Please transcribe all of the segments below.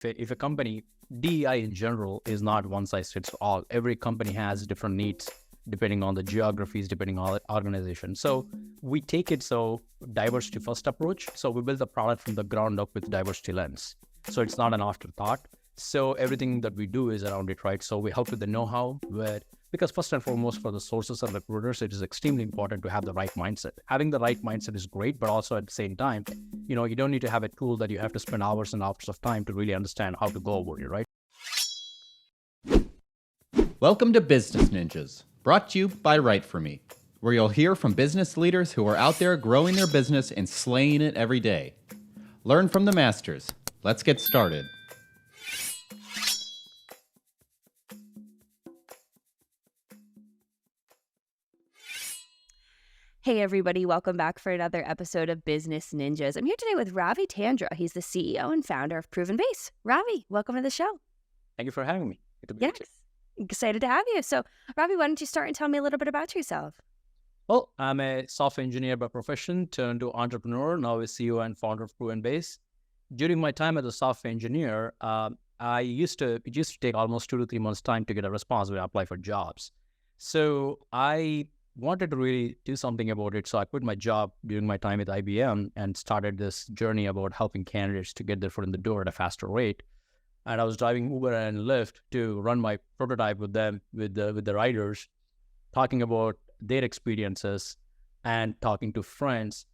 If a company, DEI in general is not one size fits all. Every company has different needs depending on the geographies, depending on the organization. So we take it so diversity first approach. So we build the product from the ground up with diversity lens. So it's not an afterthought. So everything that we do is around it, right? So we help with the know-how, because first and foremost for the sources and recruiters, it is extremely important to have the right mindset. Having the right mindset is great, but also at the same time, you don't need to have a tool that you have to spend hours and hours of time to really understand how to go about it, right? Welcome to Business Ninjas, brought to you by WriteForMe, where you'll hear from business leaders who are out there growing their business and slaying it every day. Learn from the masters. Let's get started. Hey everybody, welcome back for another episode of Business Ninjas. I'm here today with Ravi Tandra. He's the CEO and founder of ProvenBase. Ravi, welcome to the show. Thank you for having me. Yes, excited to have you. So, Ravi, why don't you start and tell me a little bit about yourself? Well, I'm a software engineer by profession turned to entrepreneur, now a CEO and founder of ProvenBase. During my time as a software engineer, it used to take almost 2 to 3 months time to get a response when I apply for jobs. So I wanted to really do something about it. So I quit my job during my time at IBM and started this journey about helping candidates to get their foot in the door at a faster rate. And I was driving Uber and Lyft to run my prototype with them, with the riders, talking about their experiences and talking to friends,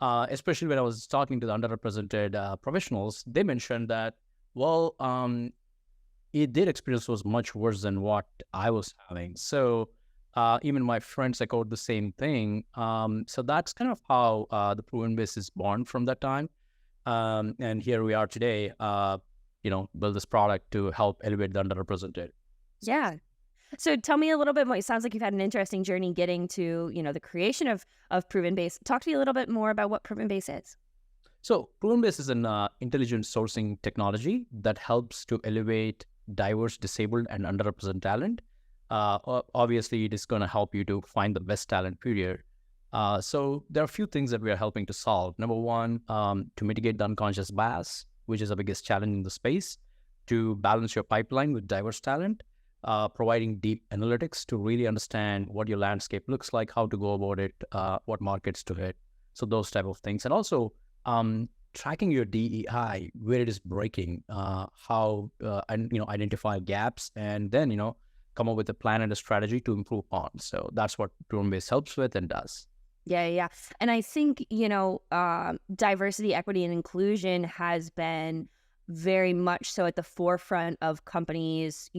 especially when I was talking to the underrepresented professionals. They mentioned that, their experience was much worse than what I was having. So even my friends echoed the same thing. So that's kind of how the ProvenBase is born from that time. And here we are today, build this product to help elevate the underrepresented. Yeah. So tell me a little bit more. It sounds like you've had an interesting journey getting to, the creation of ProvenBase. Talk to me a little bit more about what ProvenBase is. So ProvenBase is an intelligent sourcing technology that helps to elevate diverse, disabled, and underrepresented talent. Obviously, it is going to help you to find the best talent, period. So there are a few things that we are helping to solve. Number one, to mitigate the unconscious bias, which is the biggest challenge in the space, to balance your pipeline with diverse talent, providing deep analytics to really understand what your landscape looks like, how to go about it, what markets to hit. So those type of things. And also tracking your DEI, where it is breaking, identify gaps, and then, come up with a plan and a strategy to improve on. So that's what ProvenBase helps with and does. Yeah. And I think, diversity, equity, and inclusion has been very much so at the forefront of companies,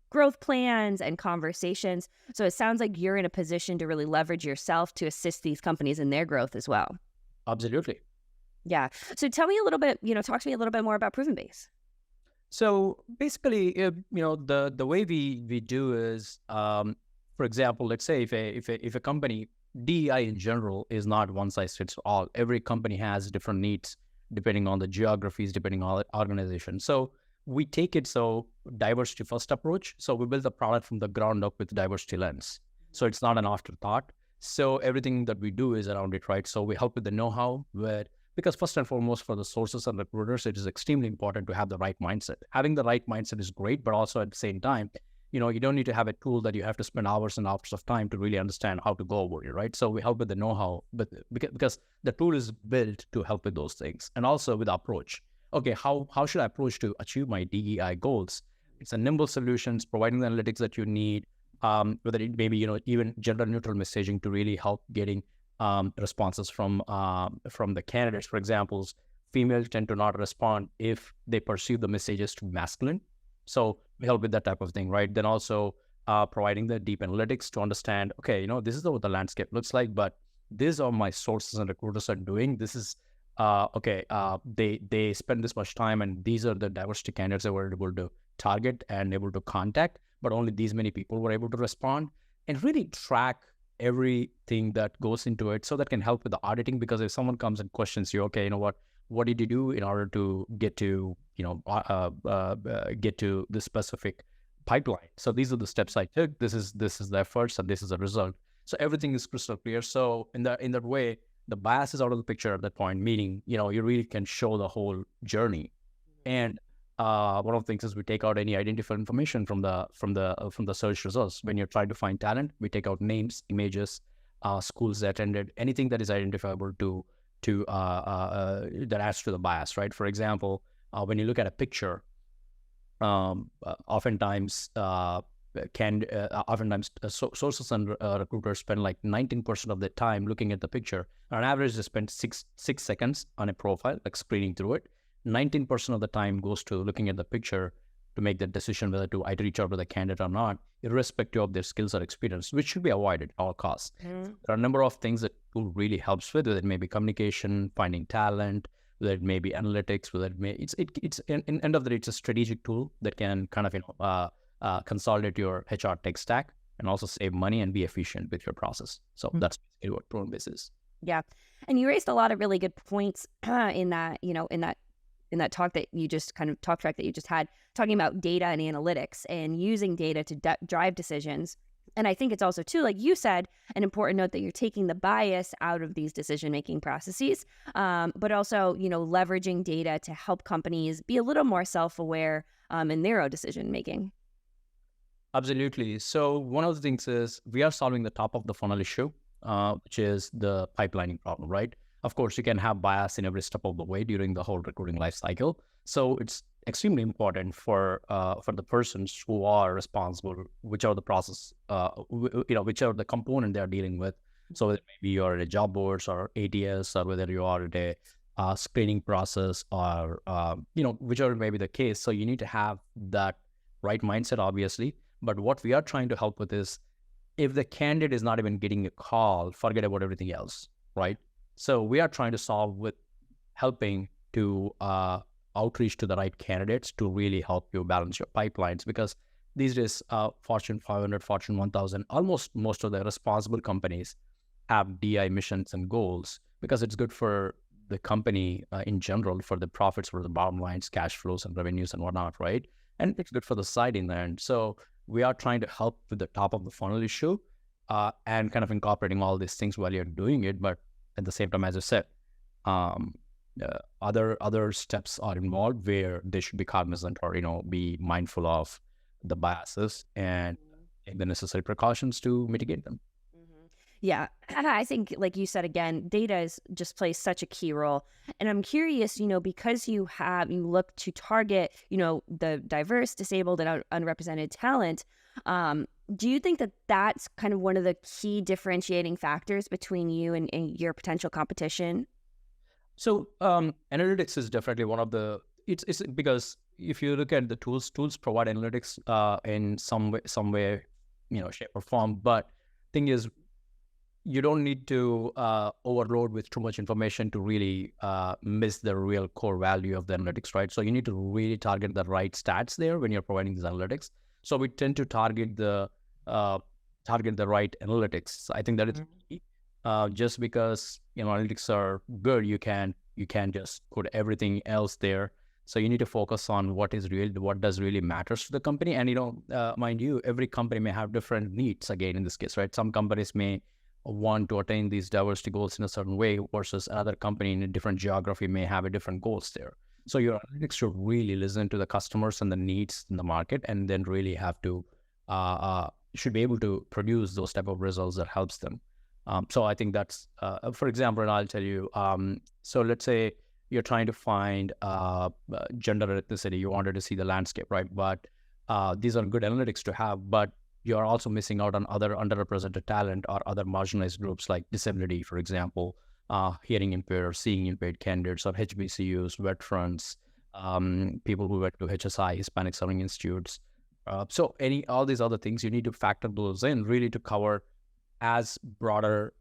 growth plans and conversations. So it sounds like you're in a position to really leverage yourself to assist these companies in their growth as well. Absolutely. Yeah. So tell me a little bit, talk to me a little bit more about ProvenBase. So basically, the way we do is, for example, let's say if a company, DEI in general is not one size fits all. Every company has different needs depending on the geographies, depending on the organization. So we take it so diversity first approach. So we build the product from the ground up with diversity lens. So it's not an afterthought. So everything that we do is around it, right? So we help with the know-how, because first and foremost for the sources and recruiters, it is extremely important to have the right mindset. Having the right mindset is great, but also at the same time, you don't need to have a tool that you have to spend hours and hours of time to really understand how to go about it, right? So we help with the know-how, but because the tool is built to help with those things. And also with approach. Okay, how should I approach to achieve my DEI goals? It's a nimble solutions, providing the analytics that you need, whether it may be, even gender neutral messaging to really help getting responses from the candidates. For example, females tend to not respond if they perceive the messages to masculine. So we help with that type of thing, right? Then also providing the deep analytics to understand, okay, this is what the landscape looks like, but these are my sources and recruiters are doing. This is, they spend this much time and these are the diversity candidates that were able to target and able to contact, but only these many people were able to respond, and really track everything that goes into it. So that can help with the auditing, because if someone comes and questions you, okay, what did you do in order to get to, get to this specific pipeline? So these are the steps I took. This is the efforts, and this is the result. So everything is crystal clear. So in that way, the bias is out of the picture at that point, meaning, you really can show the whole journey. And one of the things is we take out any identifiable information from the search results. When you're trying to find talent, we take out names, images, schools they attended, anything that is identifiable that adds to the bias, right? For example, when you look at a picture, oftentimes sources and recruiters spend like 19% of their time looking at the picture. On average, they spend six seconds on a profile, like screening through it. 19% of the time goes to looking at the picture to make the decision whether to either reach out to the candidate or not, irrespective of their skills or experience, which should be avoided at all costs. There are a number of things that tool really helps with, whether it may be communication, finding talent, whether it may be analytics, whether it may, it's in end of the day, it's a strategic tool that can kind of, consolidate your HR tech stack and also save money and be efficient with your process. So that's basically what ProvenBase is. Yeah. And you raised a lot of really good points in that talk that you just talk track that you just had, talking about data and analytics and using data to drive decisions. And I think it's also too, like you said, an important note that you're taking the bias out of these decision-making processes, but also, leveraging data to help companies be a little more self-aware in their own decision-making. Absolutely. So one of the things is we are solving the top of the funnel issue, which is the pipelining problem, right? Of course, you can have bias in every step of the way during the whole recruiting life cycle. So it's extremely important for the persons who are responsible, whichever the process, whichever the component they are dealing with. So maybe you're at a job boards or ATS, or whether you are at a screening process, or whichever may be the case. So you need to have that right mindset, obviously. But what we are trying to help with is, if the candidate is not even getting a call, forget about everything else, right? So we are trying to solve with helping to outreach to the right candidates to really help you balance your pipelines, because these days, Fortune 500, Fortune 1000, almost most of the responsible companies have DI missions and goals, because it's good for the company in general, for the profits, for the bottom lines, cash flows and revenues and whatnot, right? And it's good for the side in the end. So we are trying to help with the top of the funnel issue and kind of incorporating all these things while you're doing it. But at the same time, as I said, other steps are involved where they should be cognizant, or be mindful of the biases and take the necessary precautions to mitigate them. Yeah, I think, like you said, again, data just plays such a key role. And I'm curious, because you look to target, the diverse, disabled, and unrepresented talent. Do you think that that's kind of one of the key differentiating factors between you and your potential competition? So analytics is definitely one of the, it's because if you look at the tools provide analytics in some way, shape or form. But thing is, you don't need to overload with too much information to really miss the real core value of the analytics, right? So you need to really target the right stats there when you're providing these analytics. So we tend to target the right analytics. I think that it's key. Just because analytics are good, you can just put everything else there. So you need to focus on what does really matters to the company. And mind you, every company may have different needs. Again, in this case, right? Some companies may want to attain these diversity goals in a certain way, versus another company in a different geography may have a different goals there. So your analytics should really listen to the customers and the needs in the market, and then really have to should be able to produce those type of results that helps them. So I think that's for example, and I'll tell you, so let's say you're trying to find gender, ethnicity, you wanted to see the landscape, right? But these are good analytics to have, but you're also missing out on other underrepresented talent or other marginalized groups like disability, for example, hearing impaired or seeing impaired candidates, or HBCUs, veterans, people who went to HSI, Hispanic Serving Institutes. So all these other things, you need to factor those in really to cover as broader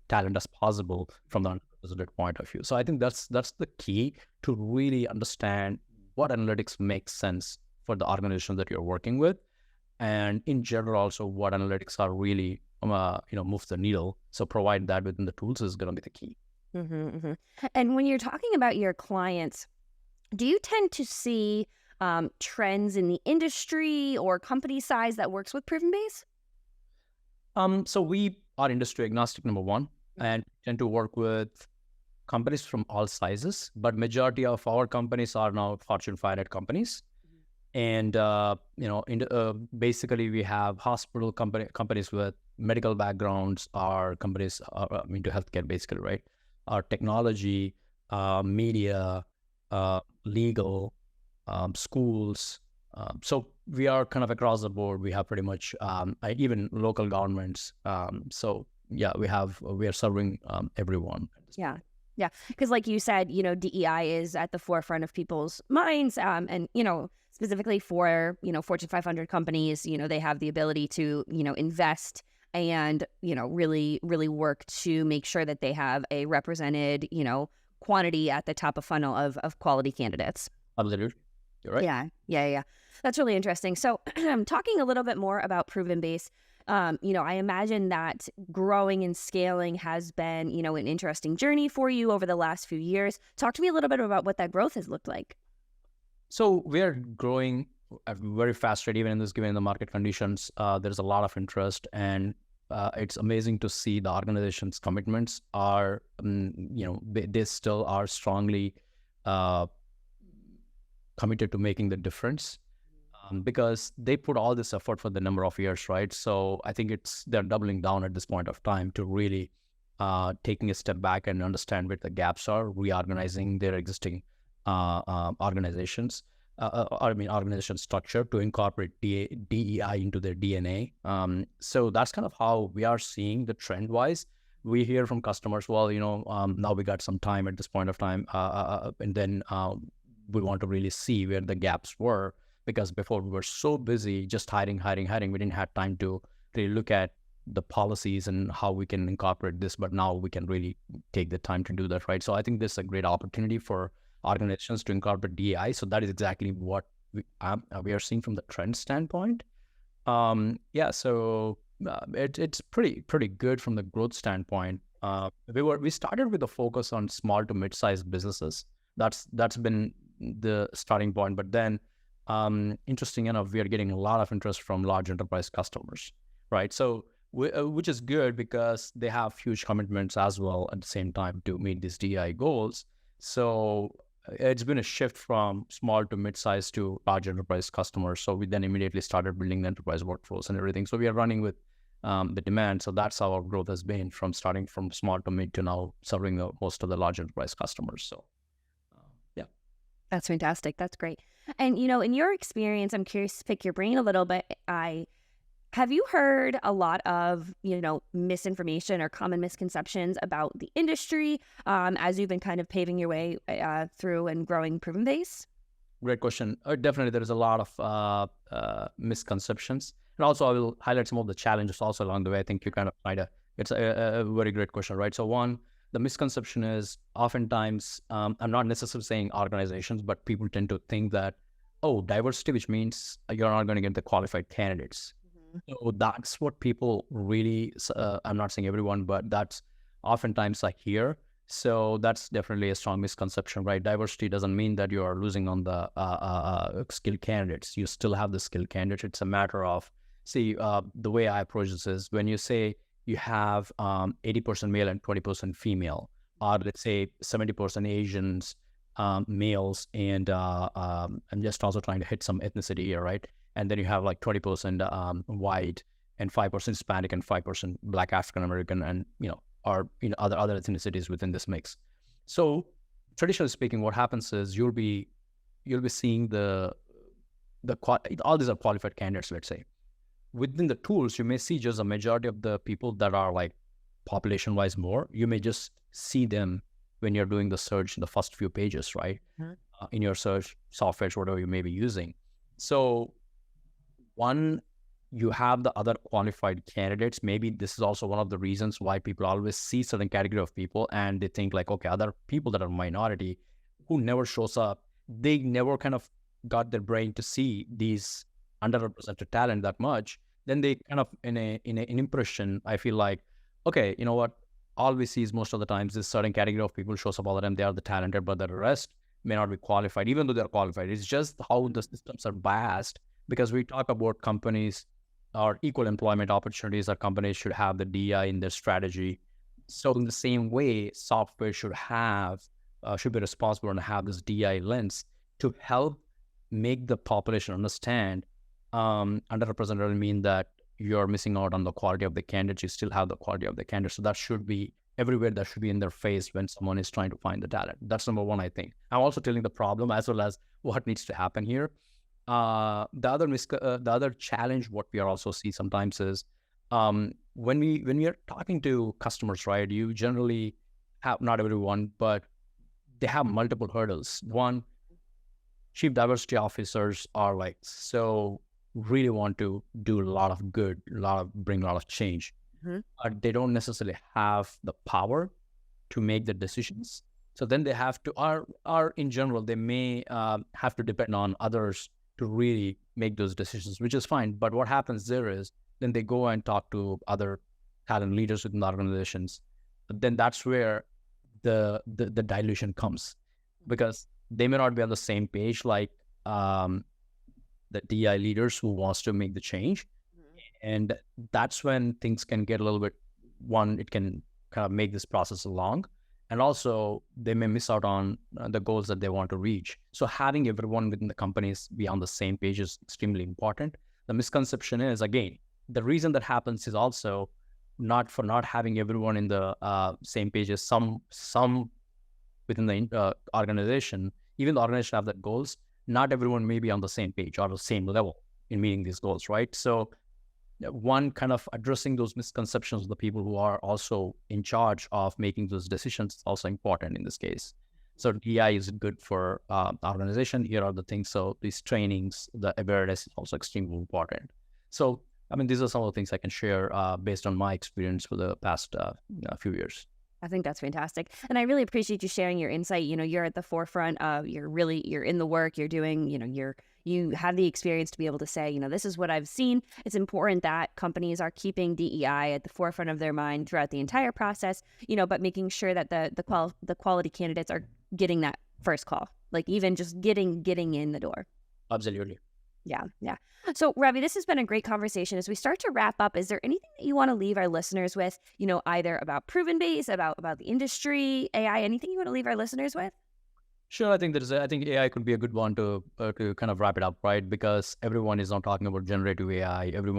talent as possible from the underrepresented point of view. So I think that's the key to really understand what analytics makes sense for the organization that you're working with, and in general also what analytics are really move the needle. So provide that within the tools is going to be the key. And when you're talking about your clients, do you tend to see trends in the industry or company size that works with ProvenBase? So we are industry agnostic, number one, and tend to work with companies from all sizes, but majority of our companies are now Fortune 500 companies. And, basically we have hospital companies with medical backgrounds, our companies are into healthcare basically, right? Our technology, media, legal, schools. So we are kind of across the board. We have pretty much even local governments. So yeah, we are serving everyone. Yeah. Yeah. Because like you said, DEI is at the forefront of people's minds. And, specifically for, Fortune 500 companies, they have the ability to, invest and, really, really work to make sure that they have a represented, quantity at the top of funnel of quality candidates. Absolutely. You're right. Yeah. That's really interesting. So talking a little bit more about ProvenBase, I imagine that growing and scaling has been, an interesting journey for you over the last few years. Talk to me a little bit about what that growth has looked like. So we are growing at a very fast rate, even in this given the market conditions. There's a lot of interest, and it's amazing to see the organization's commitments are, they still are strongly committed to making the difference. Because they put all this effort for the number of years, right? So I think they're doubling down at this point of time to really taking a step back and understand where the gaps are, reorganizing their existing organizations, organization structure to incorporate DEI into their DNA. So that's kind of how we are seeing the trend wise. We hear from customers, well, now we got some time at this point of time, and then we want to really see where the gaps were. Because before we were so busy just hiring, we didn't have time to really look at the policies and how we can incorporate this. But now we can really take the time to do that, right? So I think this is a great opportunity for organizations to incorporate DEI. So that is exactly what we are seeing from the trend standpoint. So it's pretty good from the growth standpoint. We started with a focus on small to mid-sized businesses. That's been the starting point, but then. Interesting enough, we are getting a lot of interest from large enterprise customers, right? So, which is good because they have huge commitments as well at the same time to meet these DI goals. So, it's been a shift from small to mid-size to large enterprise customers. So, we then immediately started building the enterprise workflows and everything. So, we are running with the demand. So, that's how our growth has been from starting from small to mid to now serving most of the large enterprise customers. So, That's fantastic. That's great. And, in your experience, I'm curious to pick your brain a little bit. Have you heard a lot of, misinformation or common misconceptions about the industry as you've been kind of paving your way through and growing ProvenBase? Great question. Definitely, there is a lot of misconceptions. And also, I will highlight some of the challenges also along the way. I think you kind of it's a very great question, right? So one, the misconception is oftentimes, I'm not necessarily saying organizations, but people tend to think that, diversity, which means you're not going to get the qualified candidates. So that's what people really, I'm not saying everyone, but that's oftentimes I hear. So that's definitely a strong misconception, right? Diversity doesn't mean that you are losing on the skilled candidates. You still have the skilled candidates. It's a matter of, the way I approach this is when you say, you have 80% male and 20% female, or let's say 70% Asians, males, and I'm just also trying to hit some ethnicity here, right? And then you have like 20% white and 5% Hispanic and 5% Black African American, and other ethnicities within this mix. So traditionally speaking, what happens is you'll be seeing all these are qualified candidates, let's say. Within the tools, you may see just a majority of the people that are like population-wise more. You may just see them when you're doing the search in the first few pages, right? In your search software, whatever you may be using. So one, you have the other qualified candidates. Maybe this is also one of the reasons why people always see certain category of people and they think like, okay, other people that are minority who never shows up, they never kind of got their brain to see these underrepresented talent that much. Then they kind of in an impression, I feel like, okay, you know what? All we see is most of the times this certain category of people shows up all the time. They are the talented, but the rest may not be qualified, even though they're qualified. It's just how the systems are biased, because we talk about companies or equal employment opportunities, that companies should have the DI in their strategy. So in the same way, software should be responsible and have this DI lens to help make the population understand underrepresented mean that you're missing out on the quality of the candidates. You still have the quality of the candidates. So that should be everywhere. That should be in their face when someone is trying to find the talent. That's number one, I think. I'm also telling the problem as well as what needs to happen here. The other challenge, what we are also see sometimes is when we are talking to customers, right? You generally have, not everyone, but they have multiple hurdles. One, chief diversity officers are like, so really want to do a lot of good, bring a lot of change. But they don't necessarily have the power to make the decisions. So then they have to, or in general, they may have to depend on others to really make those decisions, which is fine. But what happens there is then they go and talk to other talent leaders within the organizations. But then that's where the dilution comes, because they may not be on the same page like the DI leaders who wants to make the change. And that's when things can get a little bit, it can kind of make this process long. And also they may miss out on the goals that they want to reach. So having everyone within the companies be on the same page is extremely important. The misconception is, again, the reason that happens is also not having everyone in the same page. Is some within the organization, even the organization have the goals, not everyone may be on the same page or the same level in meeting these goals, right? So one, kind of addressing those misconceptions of the people who are also in charge of making those decisions is also important in this case. So DI is good for organization. Here are the things. So these trainings, the awareness is also extremely important. So, I mean, these are some of the things I can share based on my experience for the past few years. I think that's fantastic. And I really appreciate you sharing your insight. You're at the forefront of, you're in the work, you're doing, you have the experience to be able to say, this is what I've seen. It's important that companies are keeping DEI at the forefront of their mind throughout the entire process, but making sure that the quality candidates are getting that first call, like even just getting in the door. Absolutely. Yeah. So, Ravi, this has been a great conversation. As we start to wrap up, is there anything that you want to leave our listeners with, either about ProvenBase, about the industry, AI, anything you want to leave our listeners with? Sure. I think AI could be a good one to kind of wrap it up, right? Because everyone is not talking about generative AI. Whether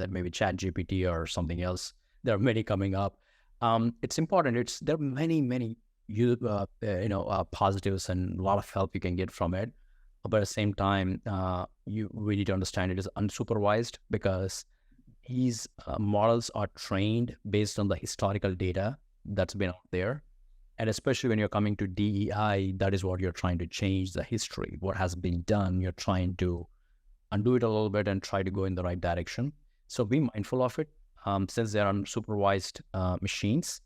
maybe Chat GPT or something else. There are many coming up. It's important. There are many positives and a lot of help you can get from it. But at the same time, you really need to understand it is unsupervised, because these models are trained based on the historical data that's been out there. And especially when you're coming to DEI, that is what you're trying to change, the history, what has been done. You're trying to undo it a little bit and try to go in the right direction. So be mindful of it. Since they're unsupervised machines,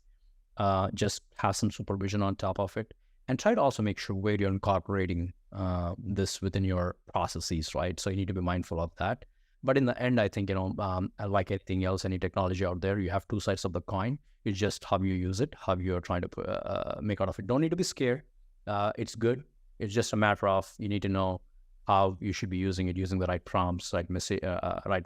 just have some supervision on top of it. And try to also make sure where you're incorporating this within your processes, right? So you need to be mindful of that. But in the end, I think, like anything else, any technology out there, you have two sides of the coin. It's just how you use it, how you're trying to make out of it. Don't need to be scared. It's good. It's just a matter of you need to know how you should be using it, using the right prompts, right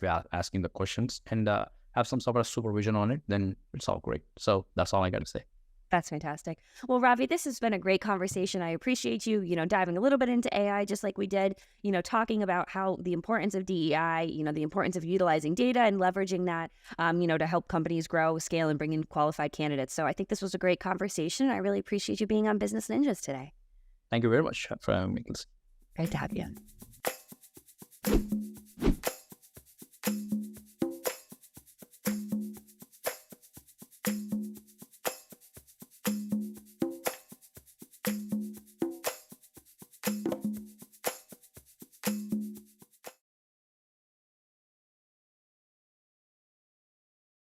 way asking the questions, and have some sort of supervision on it. Then it's all great. So that's all I got to say. That's fantastic. Well, Ravi, this has been a great conversation. I appreciate you, diving a little bit into AI, just like we did, talking about how the importance of DEI, the importance of utilizing data and leveraging that, to help companies grow, scale, and bring in qualified candidates. So I think this was a great conversation. I really appreciate you being on Business Ninjas today. Thank you very much for having me. Great to have you.